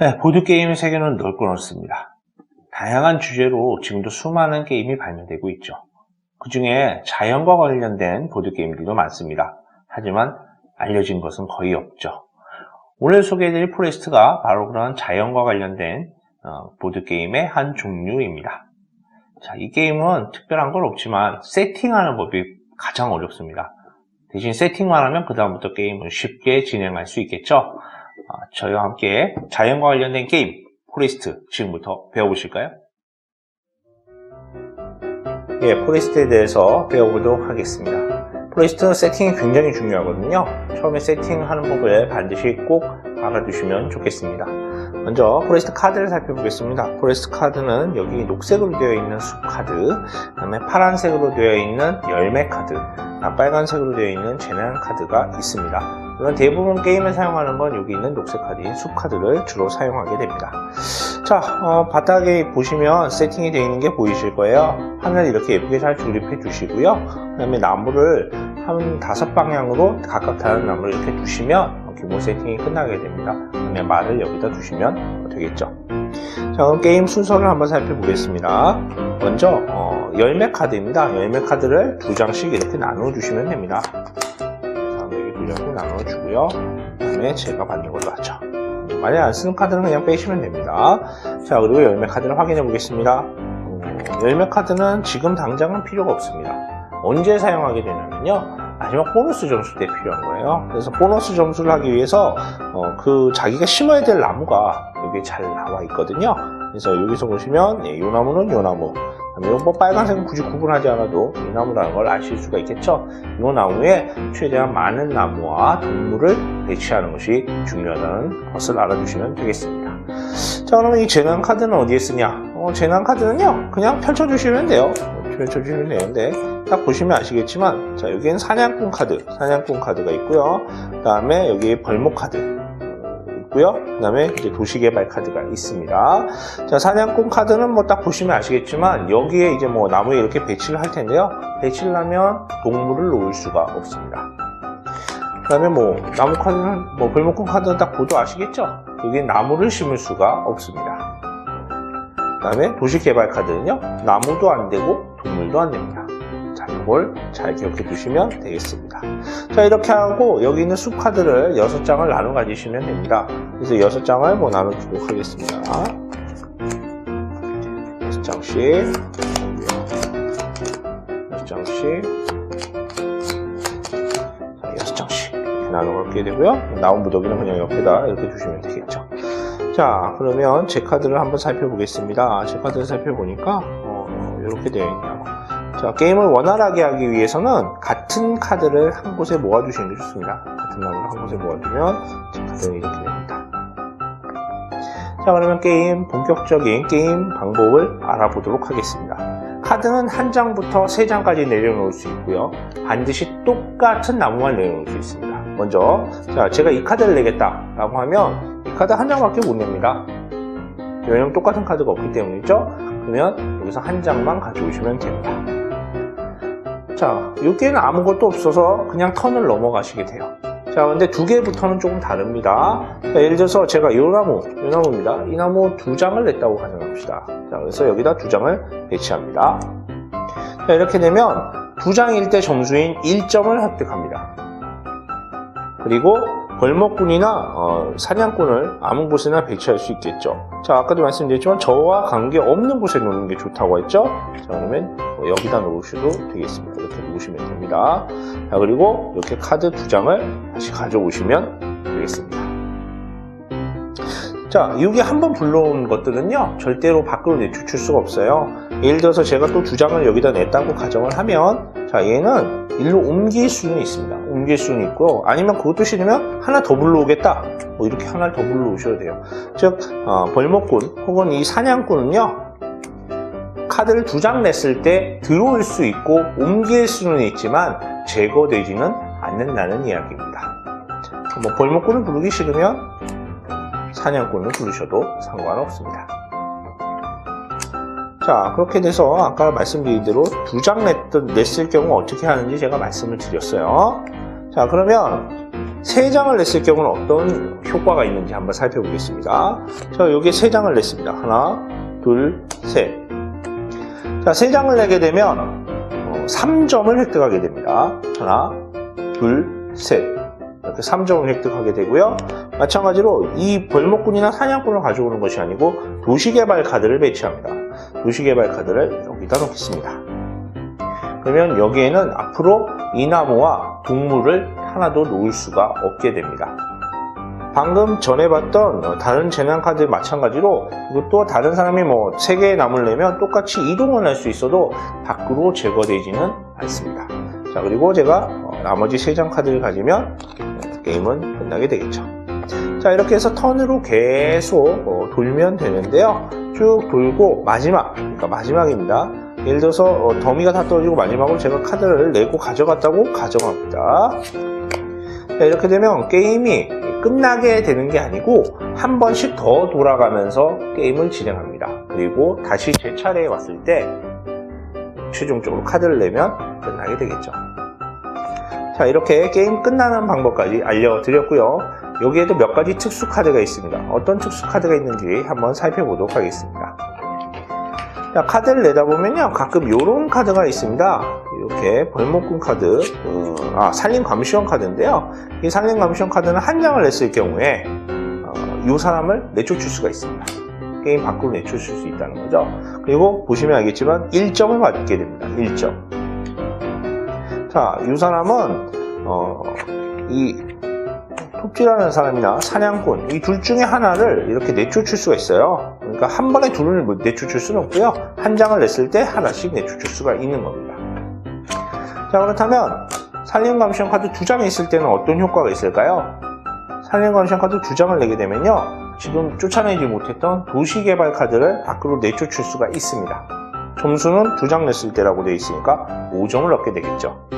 네, 보드게임의 세계는 넓고 넓습니다. 다양한 주제로 지금도 수많은 게임이 발매되고 있죠. 그 중에 자연과 관련된 보드게임들도 많습니다. 하지만 알려진 것은 거의 없죠. 오늘 소개해드릴 포레스트가 바로 그런 자연과 관련된 보드게임의 한 종류입니다. 자, 이 게임은 특별한 건 없지만 세팅하는 법이 가장 어렵습니다. 대신 세팅만 하면 그 다음부터 게임은 쉽게 진행할 수 있겠죠. 저희와 함께 자연과 관련된 게임 포레스트 지금부터 배워보실까요? 예, 포레스트에 대해서 배워보도록 하겠습니다. 포레스트 세팅이 굉장히 중요하거든요. 처음에 세팅하는 법을 반드시 꼭 알아두시면 좋겠습니다. 먼저 포레스트 카드를 살펴보겠습니다. 포레스트 카드는 여기 녹색으로 되어 있는 숲 카드, 그 다음에 파란색으로 되어 있는 열매 카드, 빨간색으로 되어 있는 재난 카드가 있습니다. 물론 대부분 게임에 사용하는 건 여기 있는 녹색 카드인 숲 카드를 주로 사용하게 됩니다. 자, 바닥에 보시면 세팅이 되어 있는 게 보이실 거예요. 판을 이렇게 예쁘게 잘 조립해 주시고요. 그 다음에 나무를 한 5방향으로 각각 다른 나무를 이렇게 두시면 기본 세팅이 끝나게 됩니다. 그다음에 말을 여기다 두시면 되겠죠. 자, 그럼 게임 순서를 한번 살펴보겠습니다. 먼저 열매 카드입니다. 열매 카드를 2장씩 이렇게 나눠 주시면 됩니다. 이렇게 나눠주고요. 그 다음에 제가 받는 걸로 하죠. 만약 안 쓰는 카드는 그냥 빼시면 됩니다. 자, 그리고 열매 카드를 확인해 보겠습니다. 열매 카드는 지금 당장은 필요가 없습니다. 언제 사용하게 되냐면요, 마지막 보너스 점수 때 필요한 거예요. 그래서 보너스 점수를 하기 위해서 자기가 심어야 될 나무가 여기 잘 나와 있거든요. 그래서 여기서 보시면 이 나무는 이 나무, 뭐 빨간색은 굳이 구분하지 않아도 이 나무라는 걸 아실 수가 있겠죠. 이 나무에 최대한 많은 나무와 동물을 배치하는 것이 중요하다는 것을 알아두시면 되겠습니다. 자, 그러면 이 재난 카드는 어디에 쓰냐? 재난 카드는요, 그냥 펼쳐주시면 돼요. 펼쳐주시면 되는데, 딱 보시면 아시겠지만, 자, 여기엔 사냥꾼 카드가 있고요. 그 다음에 여기 벌목 카드 있고요. 그 다음에 이제 도시개발 카드가 있습니다. 자, 사냥꾼 카드는 뭐 딱 보시면 아시겠지만, 여기에 이제 뭐 나무에 이렇게 배치를 할 텐데요. 배치를 하면 동물을 놓을 수가 없습니다. 그 다음에 뭐 나무 카드는, 뭐 벌목꾼 카드는 딱 보도 아시겠죠? 여기에 나무를 심을 수가 없습니다. 그 다음에 도시개발 카드는요, 나무도 안 되고 동물도 안 됩니다. 자, 이걸 잘 기억해 두시면 되겠습니다. 자, 이렇게 하고 여기 있는 숲 카드를 6장을 나눠 가지시면 됩니다. 그래서 6장을 뭐 나눠주도록 하겠습니다. 6장씩 6장씩 이렇게 나눠 갖게 되고요. 나온 무더기는 그냥 옆에다 이렇게 두시면 되겠죠. 자, 그러면 제 카드를 한번 살펴보겠습니다. 제 카드를 살펴보니까 이렇게 되어 있냐고. 자, 게임을 원활하게 하기 위해서는 같은 카드를 한 곳에 모아두시는 게 좋습니다. 같은 나무를 한 곳에 모아두면 제 카드는 이렇게 됩니다. 자, 그러면 본격적인 게임 방법을 알아보도록 하겠습니다. 카드는 한 장부터 3장까지 내려놓을 수 있고요. 반드시 똑같은 나무만 내려놓을 수 있습니다. 먼저, 자, 제가 이 카드를 내겠다라고 하면 이 카드 한 장밖에 못 냅니다. 왜냐면 똑같은 카드가 없기 때문이죠. 그러면 여기서 한 장만 가져오시면 됩니다. 자, 여기에는 아무것도 없어서 그냥 턴을 넘어가시게 돼요. 자, 근데 2개부터는 조금 다릅니다. 자, 예를 들어서 제가 이 나무입니다. 이 나무 2장을 냈다고 가정합시다. 자, 그래서 여기다 2장을 배치합니다. 자, 이렇게 되면 2장일 때 점수인 1점을 획득합니다. 그리고 벌목꾼이나 사냥꾼을 아무 곳에나 배치할 수 있겠죠. 자, 아까도 말씀드렸지만 저와 관계없는 곳에 놓는 게 좋다고 했죠. 자, 그러면 여기다 놓으셔도 되겠습니다. 이렇게 놓으시면 됩니다. 자, 그리고 이렇게 카드 2장을 다시 가져오시면 되겠습니다. 자, 여기 한번 불러온 것들은요, 절대로 밖으로 내추출 수가 없어요. 예를 들어서 제가 또 2장을 여기다 냈다고 가정을 하면, 자, 얘는 일로 옮길 수는 있습니다. 옮길 수는 있고, 아니면 그것도 싫으면 하나 더 불러오겠다. 뭐 이렇게 하나를 더 불러오셔도 돼요. 즉, 벌목꾼 혹은 이 사냥꾼은요, 카드를 2장 냈을 때 들어올 수 있고 옮길 수는 있지만 제거되지는 않는다는 이야기입니다. 뭐 벌목꾼을 부르기 싫으면 사냥꾼을 부르셔도 상관없습니다. 자, 그렇게 돼서 아까 말씀드린 대로 2장 냈을 경우 어떻게 하는지 제가 말씀을 드렸어요. 자, 그러면 3장을 냈을 경우는 어떤 효과가 있는지 한번 살펴보겠습니다. 자, 여기에 3장을 냈습니다. 하나, 둘, 셋. 자, 3장을 내게 되면 3점을 획득하게 됩니다. 하나, 둘, 셋. 이렇게 3점을 획득하게 되고요. 마찬가지로 이 벌목꾼이나 사냥꾼을 가져오는 것이 아니고 도시개발 카드를 배치합니다. 도시개발 카드를 여기다 놓겠습니다. 그러면 여기에는 앞으로 이 나무와 동물을 하나도 놓을 수가 없게 됩니다. 방금 전에 봤던 다른 재난 카드 마찬가지로 이것도 다른 사람이 3개의 나무를 내면 똑같이 이동을 할 수 있어도 밖으로 제거되지는 않습니다. 자, 그리고 제가 나머지 3장 카드를 가지면 게임은 끝나게 되겠죠. 자, 이렇게 해서 턴으로 계속 돌면 되는데요. 쭉 돌고 그러니까 마지막입니다. 예를 들어서 더미가 다 떨어지고 마지막으로 제가 카드를 내고 가져갔다고 가정합니다. 자, 이렇게 되면 게임이 끝나게 되는 게 아니고 한 번씩 더 돌아가면서 게임을 진행합니다. 그리고 다시 제 차례에 왔을 때 최종적으로 카드를 내면 끝나게 되겠죠. 자, 이렇게 게임 끝나는 방법까지 알려드렸고요. 여기에도 몇 가지 특수 카드가 있습니다. 어떤 특수 카드가 있는지 한번 살펴보도록 하겠습니다. 자, 카드를 내다 보면요, 가끔 이런 카드가 있습니다. 이렇게 벌목꾼 카드, 산림감시원 카드인데요. 이 산림감시원 카드는 한 장을 냈을 경우에 이 사람을 내쫓을 수가 있습니다. 게임 밖으로 내쫓을 수 있다는 거죠. 그리고 보시면 알겠지만 1점을 받게 됩니다. 1점. 자, 이 사람은 이 톱질하는 사람이나 사냥꾼, 이 둘 중에 하나를 이렇게 내쫓을 수가 있어요. 그러니까 한 번에 둘을 내쫓을 수는 없고요. 한 장을 냈을 때 하나씩 내쫓을 수가 있는 겁니다. 자, 그렇다면 산림감시원 카드 2장이 있을 때는 어떤 효과가 있을까요? 산림감시원 카드 2장을 내게 되면요, 지금 쫓아내지 못했던 도시개발 카드를 밖으로 내쫓을 수가 있습니다. 점수는 2장 냈을 때라고 되어 있으니까 5점을 얻게 되겠죠.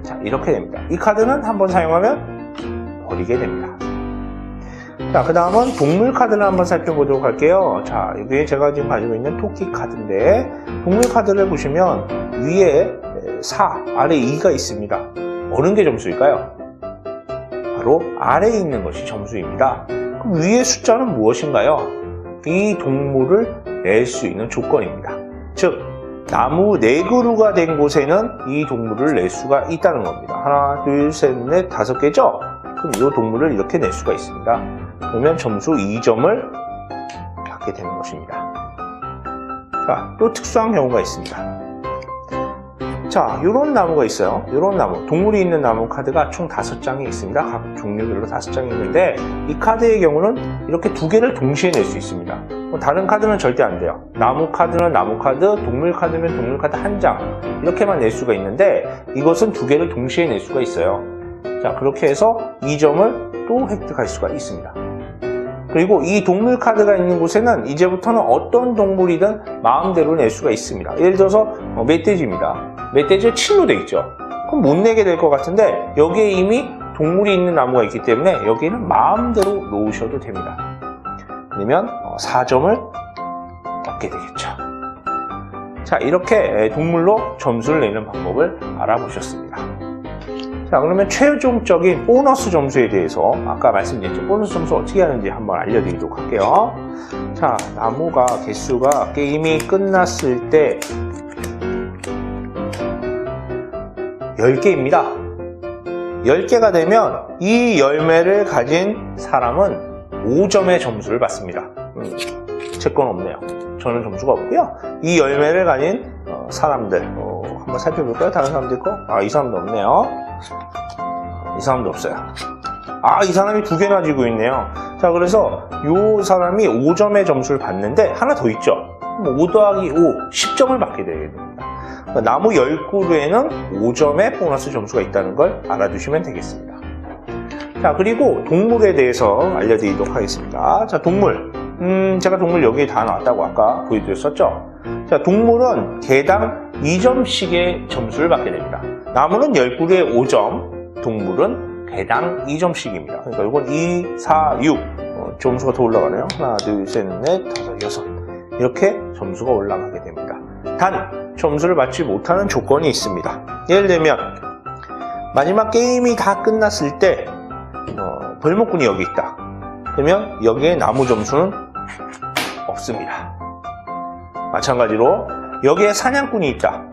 자, 이렇게 됩니다. 이 카드는 한번 사용하면 버리게 됩니다. 자, 그 다음은 동물 카드를 한번 살펴보도록 할게요. 자, 여기에 제가 지금 가지고 있는 토끼 카드인데, 동물 카드를 보시면 위에 4, 아래 2가 있습니다. 어느 게 점수일까요? 바로 아래에 있는 것이 점수입니다. 그럼 위의 숫자는 무엇인가요? 이 동물을 낼 수 있는 조건입니다. 즉, 나무 4그루가 된 곳에는 이 동물을 낼 수가 있다는 겁니다. 하나, 둘, 셋, 넷, 5개죠? 그럼 이 동물을 이렇게 낼 수가 있습니다. 그러면 점수 2점을 받게 되는 것입니다. 자, 또 특수한 경우가 있습니다. 자, 이런 나무가 있어요. 이런 나무, 동물이 있는 나무 카드가 총 5장이 있습니다. 각 종류별로 5장이 있는데, 이 카드의 경우는 이렇게 2개를 동시에 낼 수 있습니다. 다른 카드는 절대 안 돼요. 나무 카드는 나무 카드, 동물 카드면 동물 카드 1장, 이렇게만 낼 수가 있는데, 이것은 2개를 동시에 낼 수가 있어요. 자, 그렇게 해서 2점을 또 획득할 수가 있습니다. 그리고 이 동물 카드가 있는 곳에는 이제부터는 어떤 동물이든 마음대로 낼 수가 있습니다. 예를 들어서 멧돼지입니다. 멧돼지가 7로 되어 있죠. 그럼 못 내게 될 것 같은데, 여기에 이미 동물이 있는 나무가 있기 때문에 여기는 마음대로 놓으셔도 됩니다. 그러면 4점을 얻게 되겠죠. 자, 이렇게 동물로 점수를 내는 방법을 알아보셨습니다. 자, 그러면 최종적인 보너스 점수에 대해서 아까 말씀드렸죠. 보너스 점수 어떻게 하는지 한번 알려드리도록 할게요. 자, 나무가 개수가 게임이 끝났을 때 10개입니다. 10개가 되면 이 열매를 가진 사람은 5점의 점수를 받습니다. 제 건 없네요. 저는 점수가 없고요. 이 열매를 가진 사람들 한번 살펴볼까요? 다른 사람들 거? 이 사람도 없네요. 이 사람도 없어요. 이 사람이 2개나 지고 있네요. 자, 그래서 이 사람이 5점의 점수를 받는데 하나 더 있죠. 5 더하기 5, 10점을 받게 되겠습니다. 나무 10그루에는 5점의 보너스 점수가 있다는 걸 알아두시면 되겠습니다. 자, 그리고 동물에 대해서 알려드리도록 하겠습니다. 자, 동물. 제가 동물 여기에 다 나왔다고 아까 보여드렸었죠? 자, 동물은 개당 2점씩의 점수를 받게 됩니다. 나무는 10그루에 5점, 동물은 개당 2점씩입니다. 그러니까 이건 2, 4, 6. 점수가 더 올라가네요. 하나, 둘, 셋, 넷, 5, 6. 이렇게 점수가 올라가게 됩니다. 단, 점수를 받지 못하는 조건이 있습니다. 예를 들면, 마지막 게임이 다 끝났을 때 벌목꾼이 여기 있다. 그러면 여기에 나무 점수는 없습니다. 마찬가지로 여기에 사냥꾼이 있다.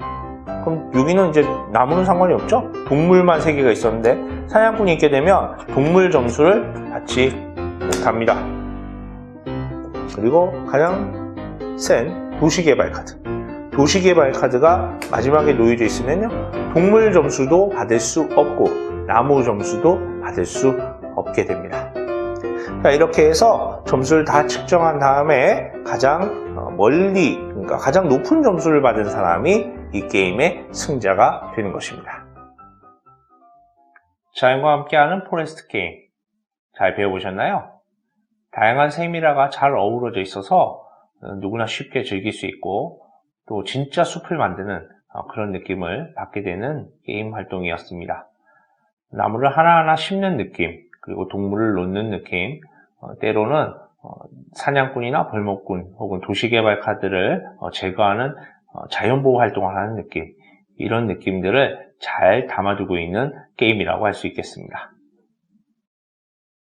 그럼 여기는 이제 나무는 상관이 없죠? 동물만 3개가 있었는데 사냥꾼이 있게 되면 동물 점수를 받지 못합니다. 그리고 가장 센 도시개발 카드. 도시개발 카드가 마지막에 놓여져 있으면요, 동물 점수도 받을 수 없고 나무 점수도 받을 수 없게 됩니다. 자, 이렇게 해서 점수를 다 측정한 다음에 가장 멀리, 그러니까 가장 높은 점수를 받은 사람이 이 게임의 승자가 되는 것입니다. 자연과 함께하는 포레스트 게임 잘 배워보셨나요? 다양한 세미라가 잘 어우러져 있어서 누구나 쉽게 즐길 수 있고 또 진짜 숲을 만드는 그런 느낌을 받게 되는 게임 활동이었습니다. 나무를 하나하나 심는 느낌, 그리고 동물을 놓는 느낌, 때로는 사냥꾼이나 벌목꾼 혹은 도시개발 카드를 제거하는 자연보호 활동을 하는 느낌, 이런 느낌들을 잘 담아두고 있는 게임이라고 할 수 있겠습니다.